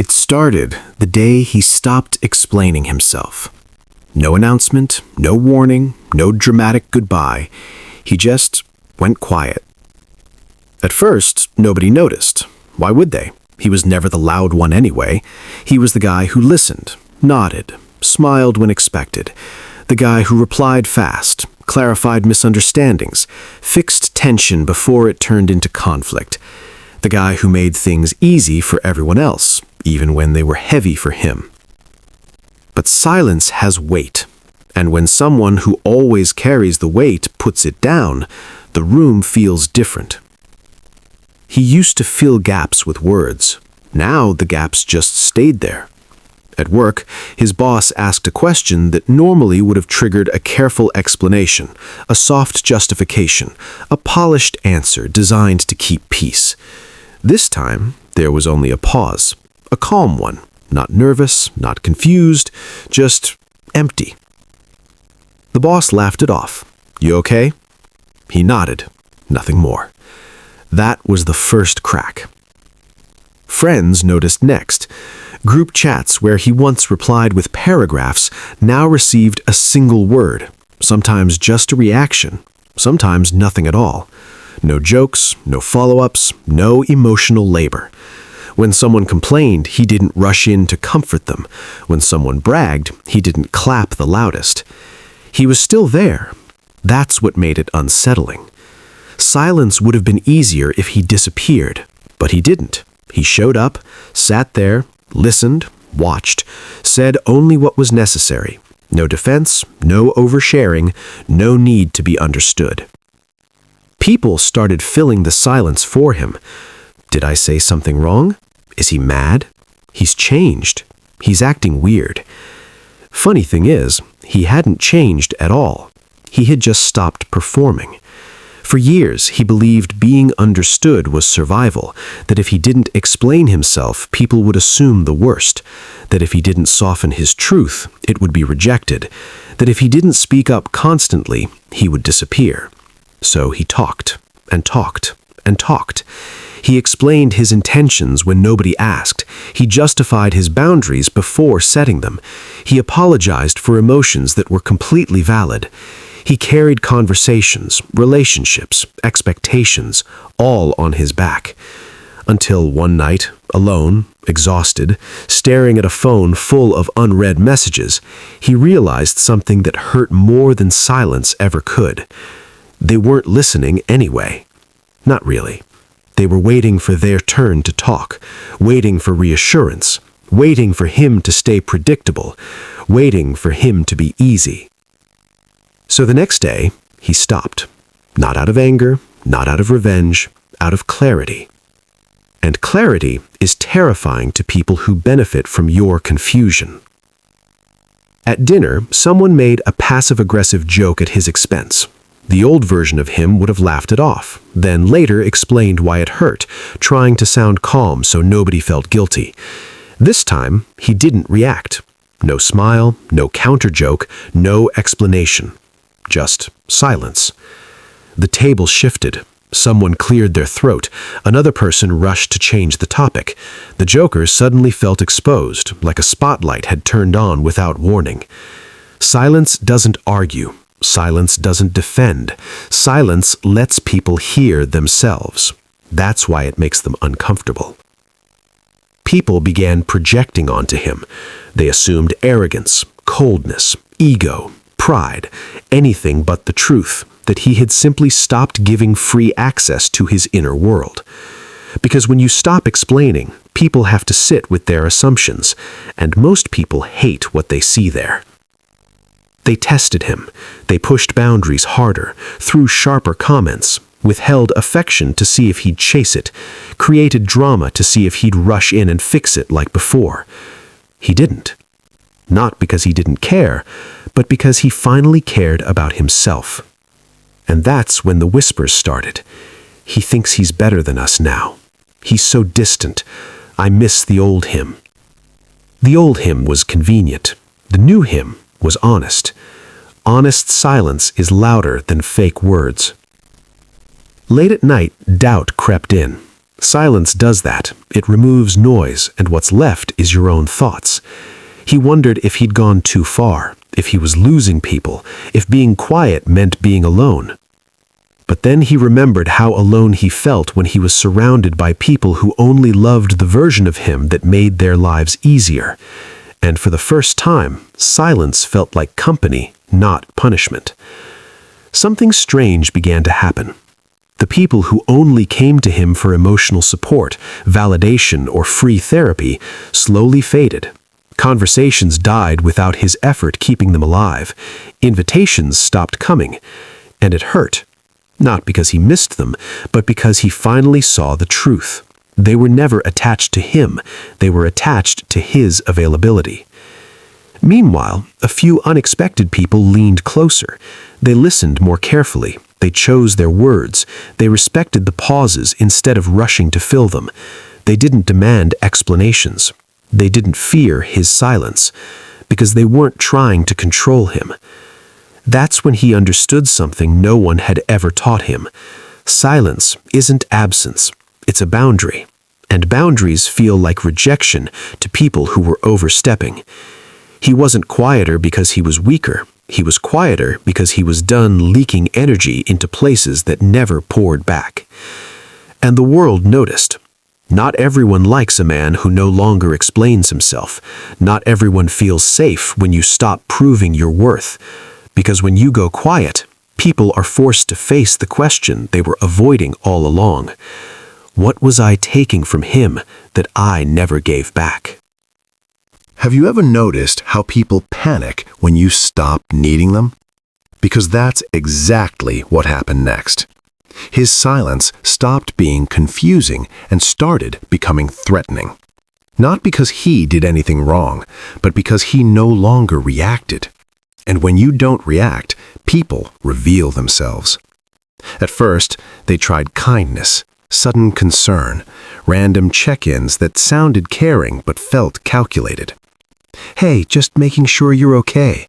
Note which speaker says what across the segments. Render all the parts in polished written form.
Speaker 1: It started the day he stopped explaining himself. No announcement, no warning, no dramatic goodbye. He just went quiet. At first, nobody noticed. Why would they? He was never the loud one anyway. He was the guy who listened, nodded, smiled when expected. The guy who replied fast, clarified misunderstandings, fixed tension before it turned into conflict. The guy who made things easy for everyone else, even when they were heavy for him. But silence has weight, and when someone who always carries the weight puts it down, the room feels different. He used to fill gaps with words. Now the gaps just stayed there. At work, his boss asked a question that normally would have triggered a careful explanation, a soft justification, a polished answer designed to keep peace. This time, there was only a pause, a calm one, not nervous, not confused, just empty. The boss laughed it off. "You okay?" He nodded, nothing more. That was the first crack. Friends noticed next. Group chats where he once replied with paragraphs now received a single word, sometimes just a reaction, sometimes nothing at all. No jokes, no follow-ups, no emotional labor. When someone complained, he didn't rush in to comfort them. When someone bragged, he didn't clap the loudest. He was still there. That's what made it unsettling. Silence would have been easier if he disappeared, but he didn't. He showed up, sat there, listened, watched, said only what was necessary. No defense, no oversharing, no need to be understood. People started filling the silence for him. Did I say something wrong? Is he mad? He's changed. He's acting weird. Funny thing is, he hadn't changed at all. He had just stopped performing. For years, he believed being understood was survival, that if he didn't explain himself, people would assume the worst, that if he didn't soften his truth, it would be rejected, that if he didn't speak up constantly, he would disappear. So he talked, and talked, and talked. He explained his intentions when nobody asked. He justified his boundaries before setting them. He apologized for emotions that were completely valid. He carried conversations, relationships, expectations, all on his back. Until one night, alone, exhausted, staring at a phone full of unread messages, he realized something that hurt more than silence ever could. They weren't listening anyway. Not really. They were waiting for their turn to talk, waiting for reassurance, waiting for him to stay predictable, waiting for him to be easy. So the next day, he stopped. Not out of anger, not out of revenge, out of clarity. And clarity is terrifying to people who benefit from your confusion. At dinner, someone made a passive-aggressive joke at his expense. The old version of him would have laughed it off, then later explained why it hurt, trying to sound calm so nobody felt guilty. This time, he didn't react. No smile, no counter-joke, no explanation. Just silence. The table shifted. Someone cleared their throat. Another person rushed to change the topic. The joker suddenly felt exposed, like a spotlight had turned on without warning. Silence doesn't argue. Silence doesn't defend. Silence lets people hear themselves. That's why it makes them uncomfortable. People began projecting onto him. They assumed arrogance, coldness, ego, pride, anything but the truth, that he had simply stopped giving free access to his inner world. Because when you stop explaining, people have to sit with their assumptions, and most people hate what they see there. They tested him. They pushed boundaries harder, threw sharper comments, withheld affection to see if he'd chase it, created drama to see if he'd rush in and fix it like before. He didn't. Not because he didn't care, but because he finally cared about himself. And that's when the whispers started. He thinks he's better than us now. He's so distant. I miss the old him. The old him was convenient. The new him was honest. Honest silence is louder than fake words. Late at night, doubt crept in.
Speaker 2: Silence does that. It removes noise, and what's left is your own thoughts. He wondered if he'd gone too far, if he was losing people, if being quiet meant being alone. But then he remembered how alone he felt when he was surrounded by people who only loved the version of him that made their lives easier. And for the first time, silence felt like company, not punishment. Something strange began to happen. The people who only came to him for emotional support, validation, or free therapy slowly faded. Conversations died without his effort keeping them alive. Invitations stopped coming, and it hurt. Not because he missed them, but because he finally saw the truth. They were never attached to him. They were attached to his availability. Meanwhile, a few unexpected people leaned closer. They listened more carefully. They chose their words. They respected the pauses instead of rushing to fill them. They didn't demand explanations. They didn't fear his silence, because they weren't trying to control him. That's when he understood something no one had ever taught him. Silence isn't absence, it's a boundary. And boundaries feel like rejection to people who were overstepping. He wasn't quieter because he was weaker. He was quieter because he was done leaking energy into places that never poured back. And the world noticed. Not everyone likes a man who no longer explains himself. Not everyone feels safe when you stop proving your worth. Because when you go quiet, people are forced to face the question they were avoiding all along. What was I taking from him that I never gave back?
Speaker 1: Have you ever noticed how people panic when you stop needing them? Because that's exactly what happened next. His silence stopped being confusing and started becoming threatening. Not because he did anything wrong, but because he no longer reacted. And when you don't react, people reveal themselves. At first, they tried kindness, sudden concern, random check-ins that sounded caring but felt calculated. Hey, just making sure you're okay.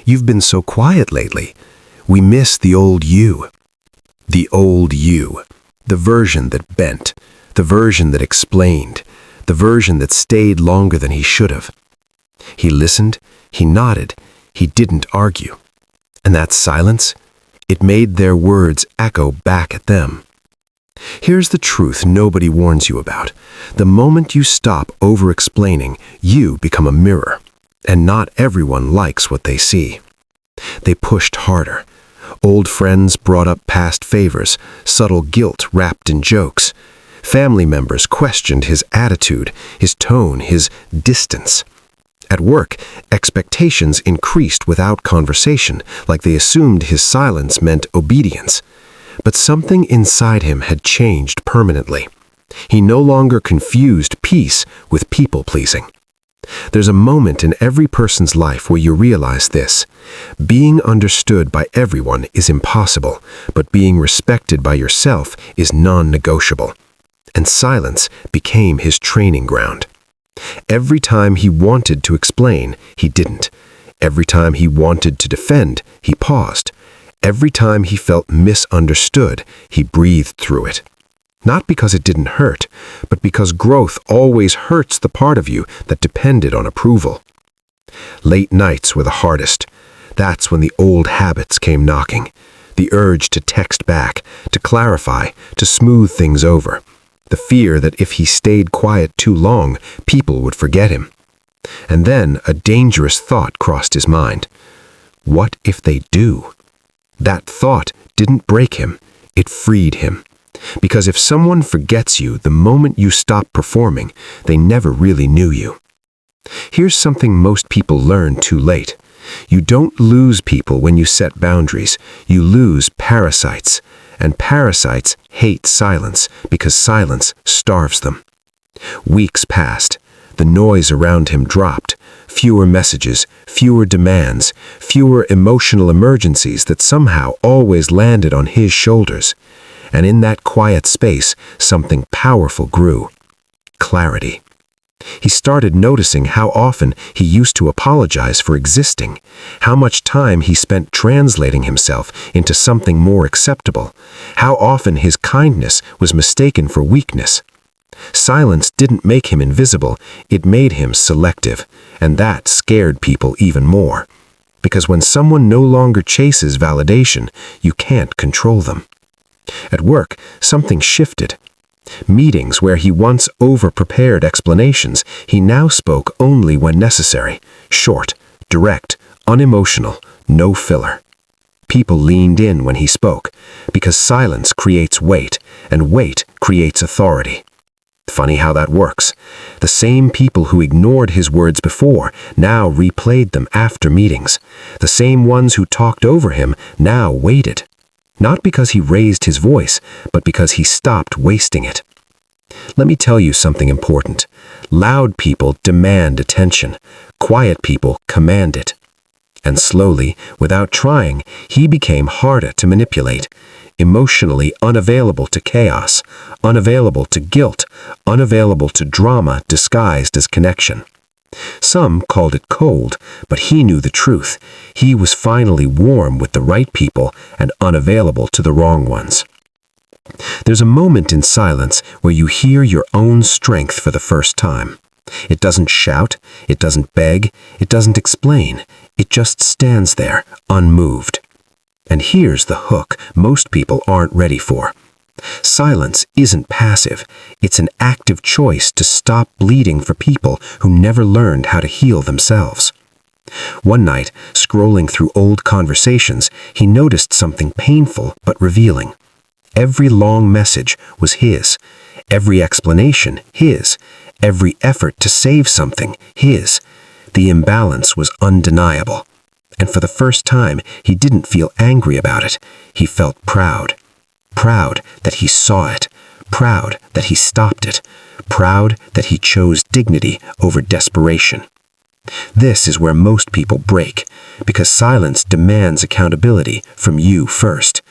Speaker 1: You've been so quiet lately. We miss the old you. The old you. The version that bent. The version that explained. The version that stayed longer than he should have. He listened. He nodded. He didn't argue. And that silence, it made their words echo back at them. Here's the truth nobody warns you about. The moment you stop over-explaining, you become a mirror. And not everyone likes what they see. They pushed harder. Old friends brought up past favors, subtle guilt wrapped in jokes. Family members questioned his attitude, his tone, his distance. At work, expectations increased without conversation, like they assumed his silence meant obedience. But something inside him had changed permanently. He no longer confused peace with people-pleasing. There's a moment in every person's life where you realize this. Being understood by everyone is impossible, but being respected by yourself is non-negotiable. And silence became his training ground. Every time he wanted to explain, he didn't. Every time he wanted to defend, he paused. Every time he felt misunderstood, he breathed through it. Not because it didn't hurt, but because growth always hurts the part of you that depended on approval. Late nights were the hardest. That's when the old habits came knocking. The urge to text back, to clarify, to smooth things over. The fear that if he stayed quiet too long, people would forget him. And then a dangerous thought crossed his mind. What if they do? That thought didn't break him, it freed him. Because if someone forgets you the moment you stop performing, they never really knew you. Here's something most people learn too late. You don't lose people when you set boundaries. You lose parasites. And parasites hate silence because silence starves them. Weeks passed. The noise around him dropped. Fewer messages, fewer demands, fewer emotional emergencies that somehow always landed on his shoulders. And in that quiet space, something powerful grew. Clarity. He started noticing how often he used to apologize for existing, how much time he spent translating himself into something more acceptable, how often his kindness was mistaken for weakness.
Speaker 3: Silence didn't make him invisible, it made him selective, and that scared people even more. Because when someone no longer chases validation, you can't control them. At work, something shifted. Meetings where he once over-prepared explanations, he now spoke only when necessary, short, direct, unemotional, no filler. People leaned in when he spoke, because silence creates weight, and weight creates authority. Funny how that works. The same people who ignored his words before now replayed them after meetings. The same ones who talked over him now waited. Not because he raised his voice, but because he stopped wasting it. Let me tell you something important. Loud people demand attention. Quiet people command it. And slowly, without trying, he became harder to manipulate. Emotionally unavailable to chaos, unavailable to guilt, unavailable to drama disguised as connection. Some called it cold, but he knew the truth. He was finally warm with the right people and unavailable to the wrong ones. There's a moment in silence where you hear your own strength for the first time. It doesn't shout, it doesn't beg, it doesn't explain. It just stands there, unmoved. And here's the hook most people aren't ready for. Silence isn't passive. It's an active choice to stop bleeding for people who never learned how to heal themselves. One night, scrolling through old conversations, he noticed something painful but revealing. Every long message was his. Every explanation, his. Every effort to save something, his. The imbalance was undeniable. And for the first time, he didn't feel angry about it. He felt proud. Proud that he saw it. Proud that he stopped it. Proud that he chose dignity over desperation. This is where most people break, because silence demands accountability from you first.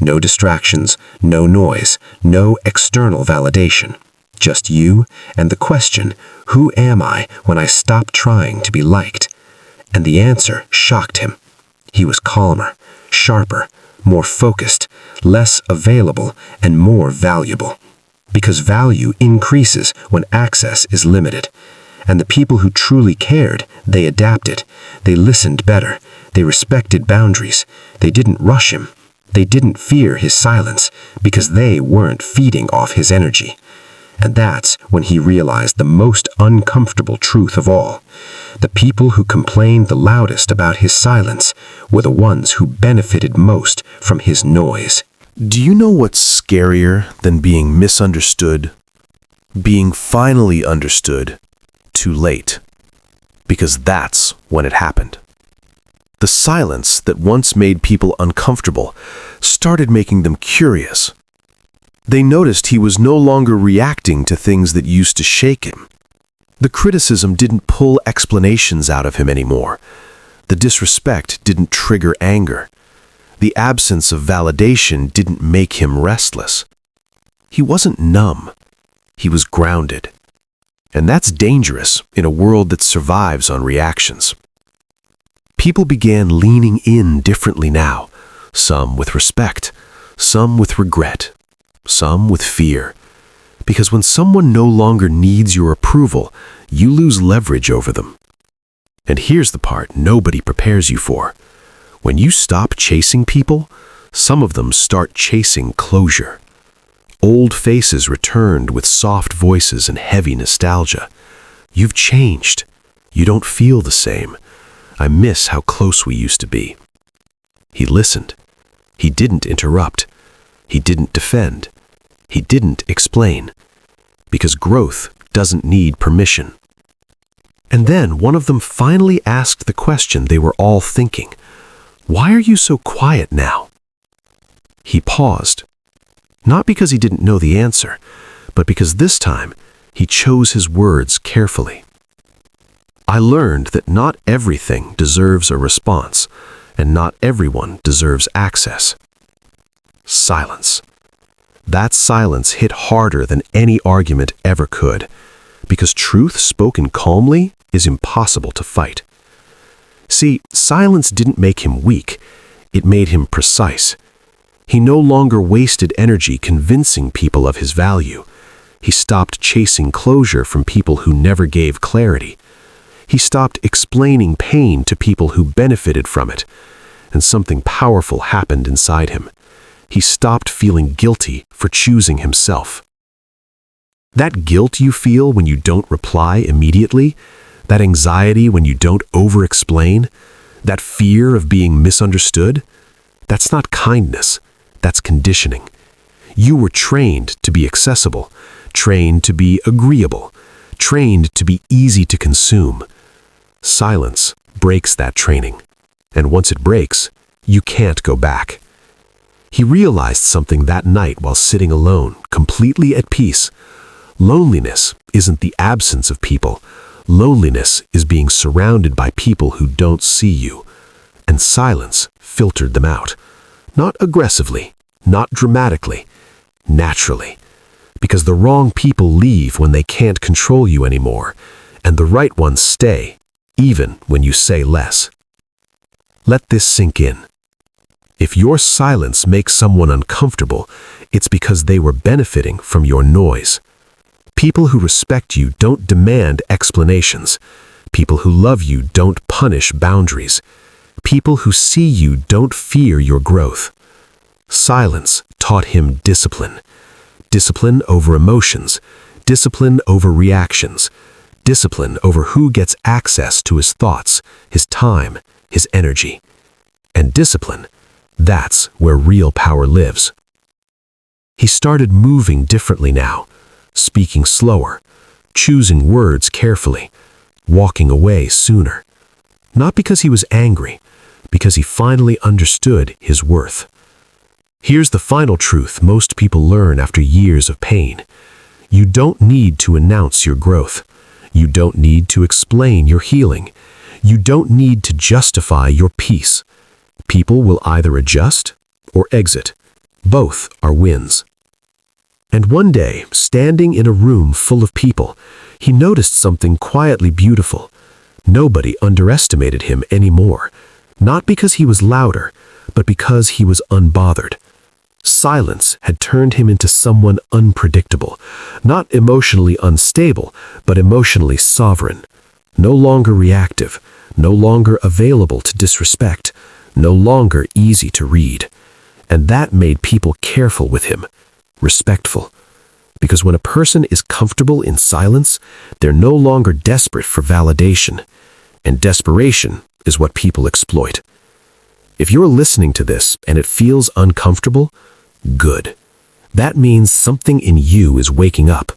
Speaker 3: No distractions, no noise, no external validation. Just you and the question, who am I when I stop trying to be liked? And the answer shocked him. He was calmer, sharper, more focused, less available, and more valuable. Because value increases when access is limited. And the people who truly cared, they adapted. They listened better. They respected boundaries. They didn't rush him. They didn't fear his silence because they weren't feeding off his energy. And that's when he realized the most uncomfortable truth of all. The people who complained the loudest about his silence were the ones who benefited most from his noise.
Speaker 1: Do you know what's scarier than being misunderstood? Being finally understood too late. Because that's when it happened. The silence that once made people uncomfortable started making them curious. They noticed he was no longer reacting to things that used to shake him. The criticism didn't pull explanations out of him anymore. The disrespect didn't trigger anger. The absence of validation didn't make him restless. He wasn't numb. He was grounded. And that's dangerous in a world that survives on reactions. People began leaning in differently now, some with respect, some with regret, some with fear. Because when someone no longer needs your approval, you lose leverage over them. And here's the part nobody prepares you for. When you stop chasing people, some of them start chasing closure. Old faces returned with soft voices and heavy nostalgia. You've changed. You don't feel the same. I miss how close we used to be. He listened. He didn't interrupt. He didn't defend. He didn't explain. Because growth doesn't need permission. And then one of them finally asked the question they were all thinking. Why are you so quiet now? He paused. Not because he didn't know the answer, but because this time he chose his words carefully. I learned that not everything deserves a response, and not everyone deserves access. Silence. That silence hit harder than any argument ever could, because truth spoken calmly is impossible to fight. See, silence didn't make him weak, it made him precise. He no longer wasted energy convincing people of his value.
Speaker 2: He stopped chasing closure from people who never gave clarity. He stopped explaining pain to people who benefited from it, and something powerful happened inside him. He stopped feeling guilty for choosing himself. That guilt you feel when you don't reply immediately, that anxiety when you don't over-explain, that fear of being misunderstood, that's not kindness, that's conditioning. You were trained to be accessible, trained to be agreeable, trained to be easy to consume. Silence breaks that training, and once it breaks, you can't go back. He realized something that night while sitting alone, completely at peace. Loneliness isn't the absence of people. Loneliness is being surrounded by people who don't see you. And silence filtered them out. Not aggressively, not dramatically, naturally. Because the wrong people leave when they can't control you anymore, and the right ones stay, even when you say less. Let this sink in. If your silence makes someone uncomfortable, it's because they were benefiting from your noise. People who respect you don't demand explanations. People who love you don't punish boundaries. People who see you don't fear your growth. Silence taught him discipline. Discipline over emotions. Discipline over reactions. Discipline over who gets access to his thoughts, his time, his energy. And discipline, that's where real power lives. He started moving differently now, speaking slower, choosing words carefully, walking away sooner. Not because he was angry, because he finally understood his worth. Here's the final truth most people learn after years of pain. You don't need to announce your growth. You don't need to explain your healing. You don't need to justify your peace. People will either adjust or exit. Both are wins. And one day, standing in a room full of people, he noticed something quietly beautiful. Nobody underestimated him anymore, not because he was louder, but because he was unbothered. Silence had turned him into someone unpredictable, not emotionally unstable, but emotionally sovereign. No longer reactive, no longer available to disrespect, no longer easy to read. And that made people careful with him, respectful. Because when a person is comfortable in silence, they're no longer desperate for validation. And desperation is what people exploit. If you're listening to this and it feels uncomfortable, good. That means something in you is waking up.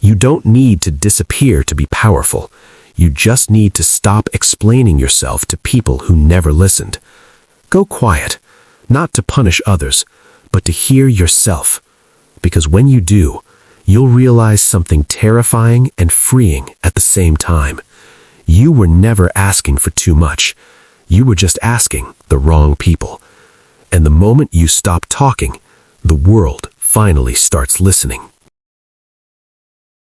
Speaker 2: You don't need to disappear to be powerful. You just need to stop explaining yourself to people who never listened. Go quiet, not to punish others, but to hear yourself. Because when you do, you'll realize something terrifying and freeing at the same time. You were never asking for too much. You were just asking the wrong people. And the moment you stop talking, the world finally starts listening.